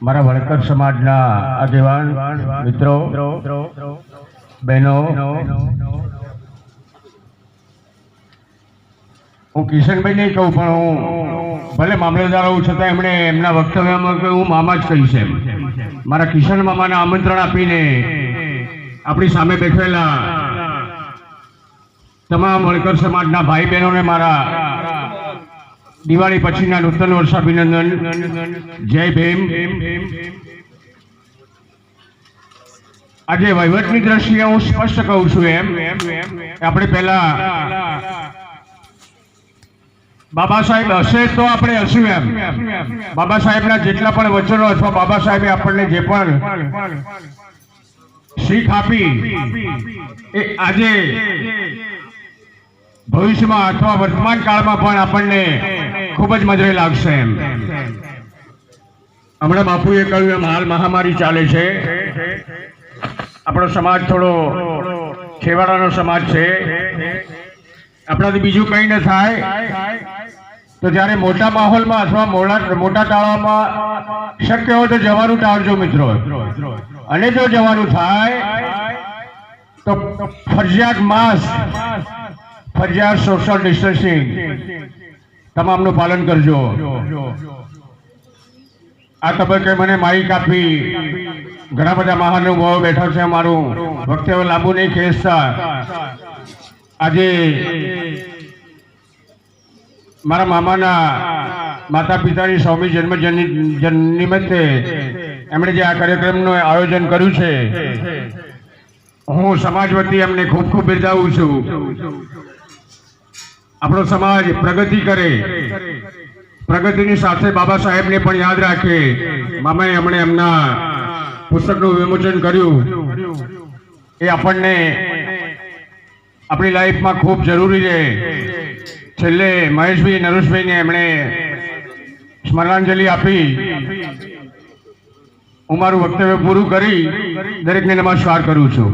મારા વણકર સમાજના આગેવાન મિત્રો, બહેનો, હું કિશનભાઈ નહીં કહું, પણ હું ભલે મામલતદાર હોઉં છતાં એમણે એમના વક્તવ્યમાં હું મામા જ કહીશ એમ. મારા કિશન મામાના આમંત્રણ આપીને આપણી સામે બેઠેલા તમામ વણકર સમાજના ભાઈ બહેનોને મારા દિવાળી પછીના નૂતન વર્ષ અભિનંદન. જય ભીમ. આજે વહીવટની દ્રષ્ટિએ હું સ્પષ્ટ કહું છું એમ આપણે પહેલા બાબા સાહેબ હશે તો આપણે હશું એમ. બાબા સાહેબના જેટલા પણ વચનો અથવા બાબા સાહેબે આપણને જે પણ શીખ આપી એ આજે ભવિષ્યમાં અથવા વર્તમાન કાળમાં પણ આપણને ખૂબ જ મજરે લાગશે એમ. હમણાં બાપુએ કહ્યું એમ હાલ મહામારી ચાલે છે. આપણો સમાજ થોડો છેવાડાનો સમાજ છે. આપણાથી બીજું કંઈ ન થાય તો જ્યારે મોટા માહોલમાં અથવા મોટા ટાળામાં શક્ય હોય તો જવાનું ટાળજો મિત્રો. અને જો જવાનું થાય તો ફરજિયાત માસ્ક, ફરજિયાત સોશિયલ ડિસ્ટન્સિંગ તમામનું પાલન કરજો. આ તબક્કે મને માઇક આપી ઘણા બધા મહાનુભાવો બેઠા છે. મારું વક્તવ્ય લાંબુ નહીં ખેંચતા. આજે મારા મામાના માતા પિતાની 100મી જન્મ નિમિત્તે એમણે જે આ કાર્યક્રમનું આયોજન કર્યું છે, હું સમાજ વતી એમને ખૂબ ખૂબ બિરદાવું છું. આપણો સમાજ પ્રગતિ કરે, પ્રગતિની સાથે બાબા સાહેબને પણ યાદ રાખે. મામાએ હમણે એમના પુસ્તકનું વિમોચન કર્યું, એ આપણને આપણી લાઈફમાં ખૂબ જરૂરી છે. છેલ્લે મહેશભાઈ, નરેશભાઈને એમણે સ્મરણાંજલિ આપી હું મારું વક્તવ્ય પૂરું કરી દરેકને નમસ્કાર કરું છું.